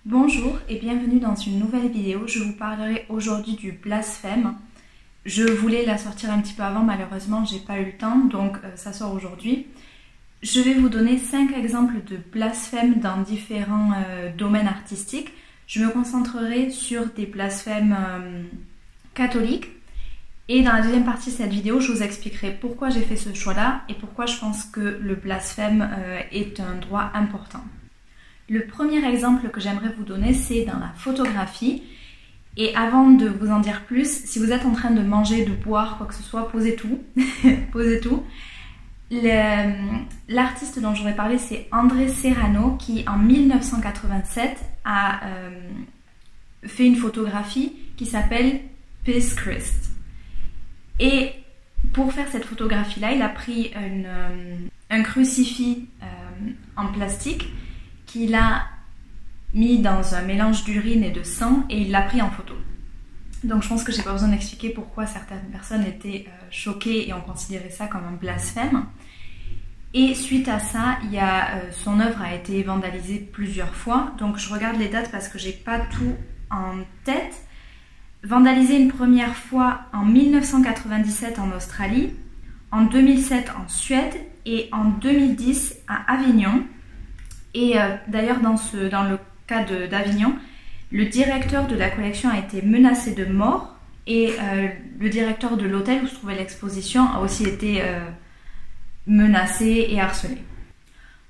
Bonjour et bienvenue dans une nouvelle vidéo. Je vous parlerai aujourd'hui du blasphème. Je voulais la sortir un petit peu avant, malheureusement j'ai pas eu le temps, donc ça sort aujourd'hui. Je vais vous donner 5 exemples de blasphème dans différents domaines artistiques. Je me concentrerai sur des blasphèmes catholiques. Et dans la deuxième partie de cette vidéo, je vous expliquerai pourquoi j'ai fait ce choix-là et pourquoi je pense que le blasphème est un droit important. Le premier exemple que j'aimerais vous donner, c'est dans la photographie. Et avant de vous en dire plus, si vous êtes en train de manger, de boire, quoi que ce soit, posez tout. Posez tout. L'artiste dont je voudrais parler, c'est André Serrano, qui en 1987 a fait une photographie qui s'appelle Peace Christ. Et pour faire cette photographie-là, il a pris un crucifix en plastique qu'il a mis dans un mélange d'urine et de sang et il l'a pris en photo. Donc je pense que j'ai pas besoin d'expliquer pourquoi certaines personnes étaient choquées et ont considéré ça comme un blasphème. Et suite à ça, son œuvre a été vandalisée plusieurs fois. Donc je regarde les dates parce que j'ai pas tout en tête. Vandalisé une première fois en 1997 en Australie, en 2007 en Suède et en 2010 à Avignon. Et d'ailleurs dans le cas d'Avignon, le directeur de la collection a été menacé de mort et le directeur de l'hôtel où se trouvait l'exposition a aussi été menacé et harcelé.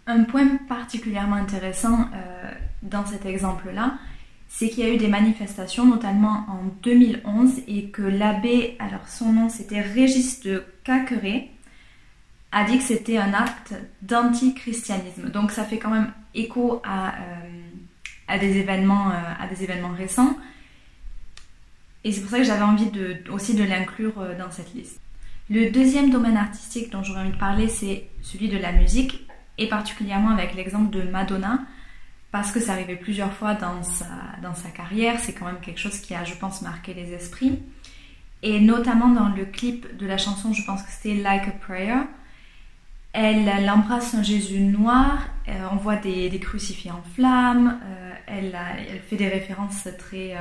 Un point particulièrement intéressant dans cet exemple-là, c'est qu'il y a eu des manifestations, notamment en 2011, et que l'abbé, alors son nom c'était Régis de Cacqueret, a dit que c'était un acte d'antichristianisme. Donc ça fait quand même écho à des événements récents. Et c'est pour ça que j'avais envie aussi de l'inclure dans cette liste. Le deuxième domaine artistique dont j'aurais envie de parler, c'est celui de la musique, et particulièrement avec l'exemple de Madonna, parce que ça arrivait plusieurs fois dans sa carrière. C'est quand même quelque chose qui a, je pense, marqué les esprits. Et notamment dans le clip de la chanson, je pense que c'était Like a Prayer, elle embrasse un Jésus noir, on voit des crucifix en flammes, elle fait des références très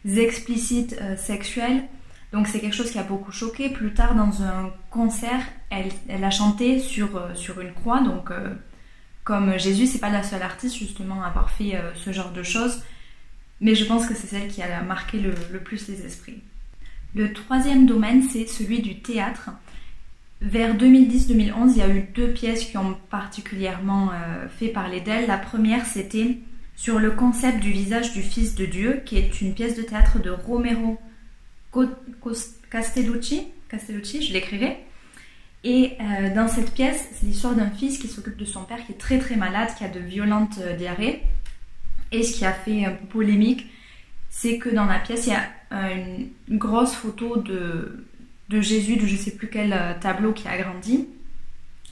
explicites sexuelles. Donc c'est quelque chose qui a beaucoup choqué. Plus tard dans un concert, elle a chanté sur une croix, donc comme Jésus, c'est pas la seule artiste justement à avoir fait ce genre de choses, mais je pense que c'est celle qui a marqué le plus les esprits. Le troisième domaine, c'est celui du théâtre. Vers 2010-2011, il y a eu 2 pièces qui ont particulièrement fait parler d'elle. La première, c'était sur le concept du visage du Fils de Dieu, qui est une pièce de théâtre de Romero Castellucci, je l'écrirai. Et dans cette pièce, c'est l'histoire d'un fils qui s'occupe de son père qui est très très malade, qui a de violentes diarrhées. Et ce qui a fait un peu polémique, c'est que dans la pièce, il y a une grosse photo de Jésus, de je sais plus quel tableau qui a grandi.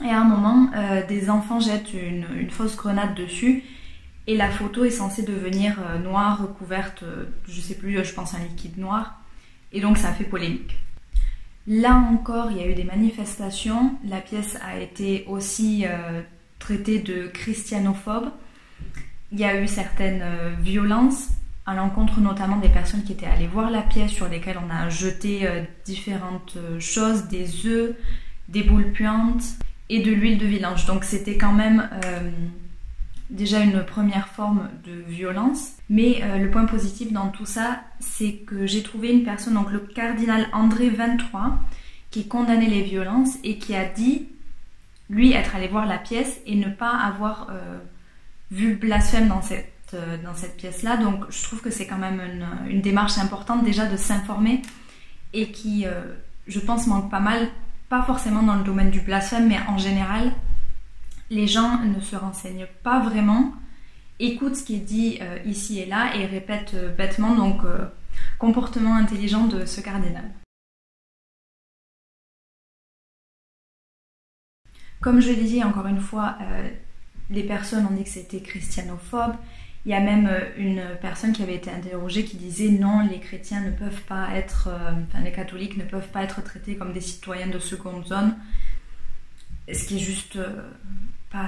Et à un moment, des enfants jettent une fausse grenade dessus. Et la photo est censée devenir noire, recouverte, je sais plus, je pense un liquide noir. Et donc ça a fait polémique. Là encore, il y a eu des manifestations. La pièce a été aussi traitée de christianophobe. Il y a eu certaines violences à l'encontre notamment des personnes qui étaient allées voir la pièce, sur lesquelles on a jeté différentes choses, des œufs, des boules puantes et de l'huile de vidange. Donc c'était quand même déjà une première forme de violence. Mais le point positif dans tout ça, c'est que j'ai trouvé une personne, donc le cardinal André XXIII, qui condamnait les violences et qui a dit, lui, être allé voir la pièce et ne pas avoir vu le blasphème dans cette pièce-là. Donc je trouve que c'est quand même une démarche importante déjà de s'informer et qui, je pense, manque pas mal, pas forcément dans le domaine du blasphème, mais en général, les gens ne se renseignent pas vraiment, écoutent ce qui est dit ici et là et répètent bêtement, donc comportement intelligent de ce cardinal. Comme je l'ai dit encore une fois, les personnes ont dit que c'était christianophobe. Il y a même une personne qui avait été interrogée qui disait non, les chrétiens ne peuvent pas être, les catholiques ne peuvent pas être traités comme des citoyens de seconde zone. ce qui est juste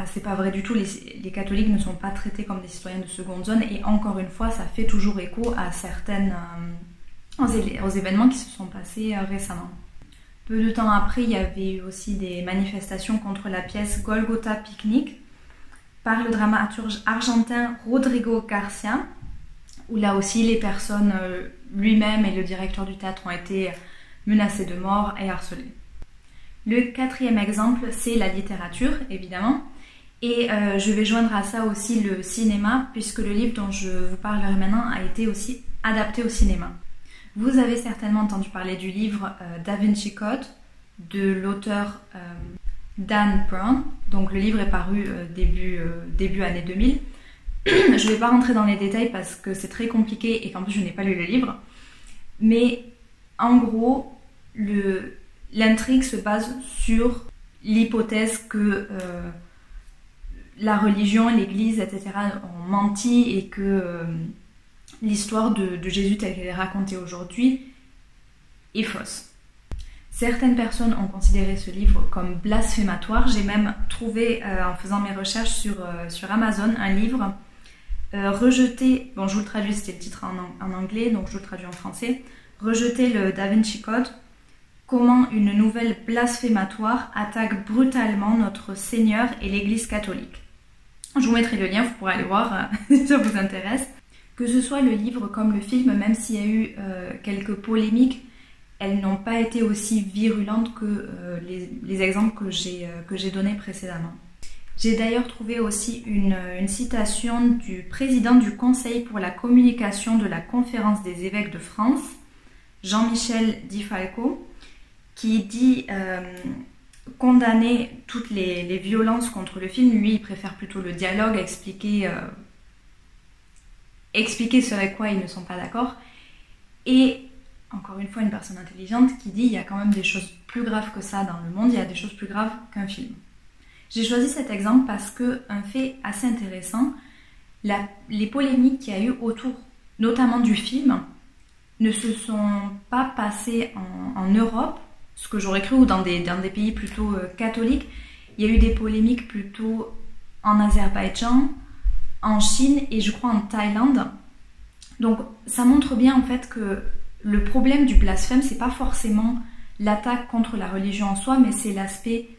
c'est pas vrai du tout. Les catholiques ne sont pas traités comme des citoyens de seconde zone, et encore une fois, ça fait toujours écho à aux événements qui se sont passés récemment. Peu de temps après, il y avait eu aussi des manifestations contre la pièce Golgotha Picnic par le dramaturge argentin Rodrigo Garcia, où là aussi les personnes lui-même et le directeur du théâtre ont été menacés de mort et harcelés. Le quatrième exemple, c'est la littérature, évidemment. Et je vais joindre à ça aussi le cinéma, puisque le livre dont je vous parlerai maintenant a été aussi adapté au cinéma. Vous avez certainement entendu parler du livre Da Vinci Code de l'auteur Dan Brown. Donc le livre est paru début année 2000. Je ne vais pas rentrer dans les détails parce que c'est très compliqué et qu'en plus je n'ai pas lu le livre. Mais en gros, l'intrigue se base sur l'hypothèse que la religion, l'Église, etc. ont menti et que l'histoire de Jésus telle qu'elle est racontée aujourd'hui est fausse. Certaines personnes ont considéré ce livre comme blasphématoire. J'ai même trouvé, en faisant mes recherches sur Amazon, un livre rejeté, bon je vous le traduis, c'était le titre en anglais, donc je vous le traduis en français, Rejeter le Da Vinci Code, comment une nouvelle blasphématoire attaque brutalement notre Seigneur et l'Église catholique. Je vous mettrai le lien, vous pourrez aller voir si ça vous intéresse. Que ce soit le livre comme le film, même s'il y a eu quelques polémiques, elles n'ont pas été aussi virulentes que les exemples que j'ai donnés précédemment. J'ai d'ailleurs trouvé aussi une citation du président du Conseil pour la communication de la Conférence des évêques de France, Jean-Michel Di Falco, qui dit condamner toutes les violences contre le film. Lui, il préfère plutôt le dialogue, expliquer ce avec quoi ils ne sont pas d'accord. Et encore une fois, une personne intelligente qui dit il y a quand même des choses plus graves que ça dans le monde, il y a des choses plus graves qu'un film. J'ai choisi cet exemple parce qu'un fait assez intéressant, les polémiques qu'il y a eu autour, notamment du film, ne se sont pas passées en Europe, ce que j'aurais cru, ou dans des pays plutôt catholiques. Il y a eu des polémiques plutôt en Azerbaïdjan, en Chine et je crois en Thaïlande. Donc ça montre bien en fait que le problème du blasphème, c'est pas forcément l'attaque contre la religion en soi, mais c'est l'aspect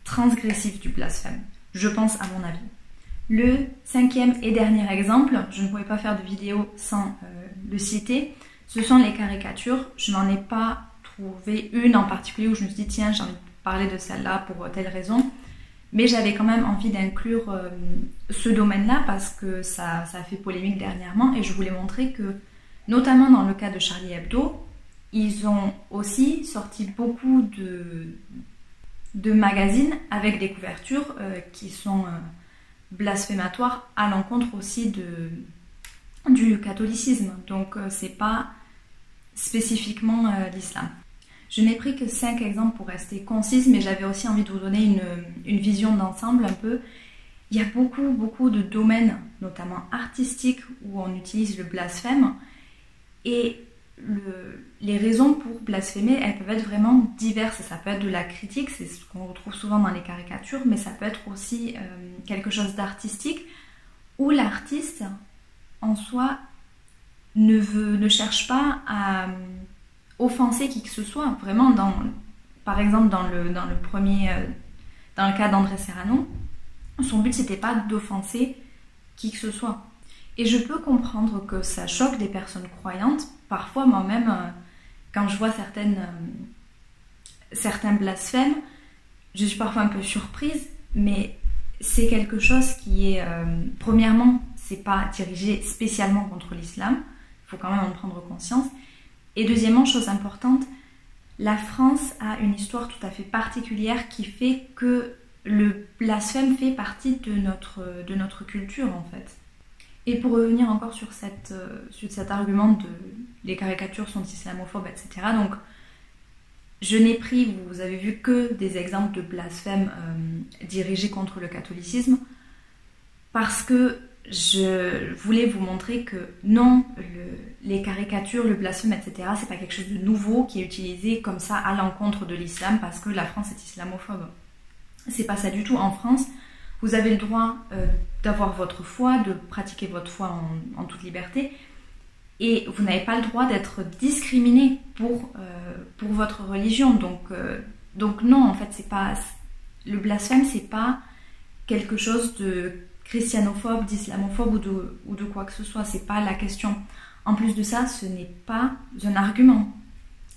transgressif du blasphème, je pense à mon avis. Le cinquième et dernier exemple, je ne pouvais pas faire de vidéo sans le citer, ce sont les caricatures. Je n'en ai pas trouvé une en particulier où je me suis dit tiens, j'ai envie de parler de celle-là pour telle raison, mais j'avais quand même envie d'inclure ce domaine-là parce que ça a fait polémique dernièrement et je voulais montrer que, notamment dans le cas de Charlie Hebdo, ils ont aussi sorti beaucoup de magazines avec des couvertures qui sont blasphématoires à l'encontre aussi du catholicisme. Donc c'est pas spécifiquement l'islam. Je n'ai pris que 5 exemples pour rester concise, mais j'avais aussi envie de vous donner une vision d'ensemble un peu. Il y a beaucoup de domaines, notamment artistiques, où on utilise le blasphème. Et les raisons pour blasphémer, elles peuvent être vraiment diverses. Ça peut être de la critique, c'est ce qu'on retrouve souvent dans les caricatures, mais ça peut être aussi quelque chose d'artistique, où l'artiste, en soi, ne cherche pas à offenser qui que ce soit. Vraiment, par exemple, dans le cas d'André Serrano, son but, c'était pas d'offenser qui que ce soit. Et je peux comprendre que ça choque des personnes croyantes. Parfois, moi-même, quand je vois certains blasphèmes, je suis parfois un peu surprise, mais c'est quelque chose qui est, premièrement, c'est pas dirigé spécialement contre l'islam, il faut quand même en prendre conscience. Et deuxièmement, chose importante, la France a une histoire tout à fait particulière qui fait que le blasphème fait partie de notre culture, en fait. Et pour revenir encore sur cet argument de les caricatures sont islamophobes, etc. Donc, je n'ai pris, vous avez vu, que des exemples de blasphème dirigés contre le catholicisme parce que je voulais vous montrer que non, les caricatures, le blasphème, etc., c'est pas quelque chose de nouveau qui est utilisé comme ça à l'encontre de l'islam parce que la France est islamophobe. C'est pas ça du tout. En France, vous avez le droit d'avoir votre foi, de pratiquer votre foi en toute liberté, et vous n'avez pas le droit d'être discriminé pour votre religion. Donc non, en fait, c'est pas le blasphème, c'est pas quelque chose de christianophobe, d'islamophobe ou de quoi que ce soit. C'est pas la question. En plus de ça, ce n'est pas un argument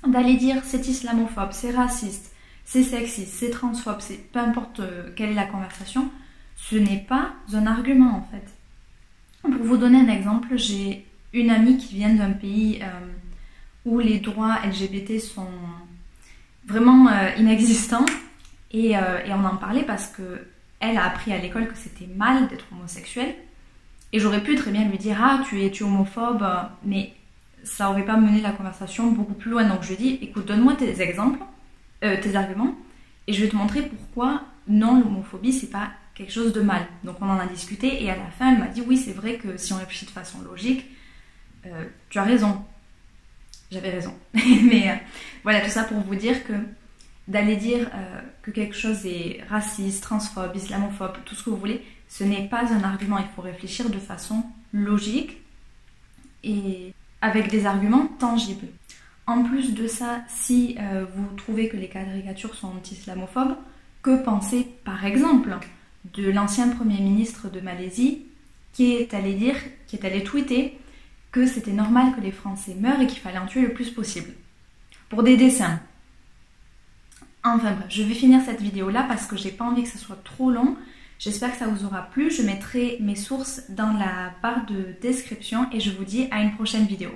d'aller dire c'est islamophobe, c'est raciste, c'est sexiste, c'est transphobe, peu importe quelle est la conversation. Ce n'est pas un argument en fait. Pour vous donner un exemple, j'ai une amie qui vient d'un pays où les droits LGBT sont vraiment inexistants et on en parlait parce que elle a appris à l'école que c'était mal d'être homosexuel et j'aurais pu très bien lui dire ah tu es homophobe, mais ça aurait pas mené la conversation beaucoup plus loin. Donc je lui ai dit écoute, donne-moi tes exemples, tes arguments et je vais te montrer pourquoi non, l'homophobie c'est pas quelque chose de mal. Donc on en a discuté et à la fin elle m'a dit oui c'est vrai que si on réfléchit de façon logique tu as raison. J'avais raison. Mais voilà, tout ça pour vous dire que d'aller dire que quelque chose est raciste, transphobe, islamophobe, tout ce que vous voulez, ce n'est pas un argument. Il faut réfléchir de façon logique et avec des arguments tangibles. En plus de ça, si vous trouvez que les caricatures sont islamophobes, que penser par exemple de l'ancien Premier ministre de Malaisie qui est allé tweeter que c'était normal que les Français meurent et qu'il fallait en tuer le plus possible. Pour des dessins. Enfin bref, je vais finir cette vidéo là parce que j'ai pas envie que ça soit trop long. J'espère que ça vous aura plu. Je mettrai mes sources dans la barre de description et je vous dis à une prochaine vidéo.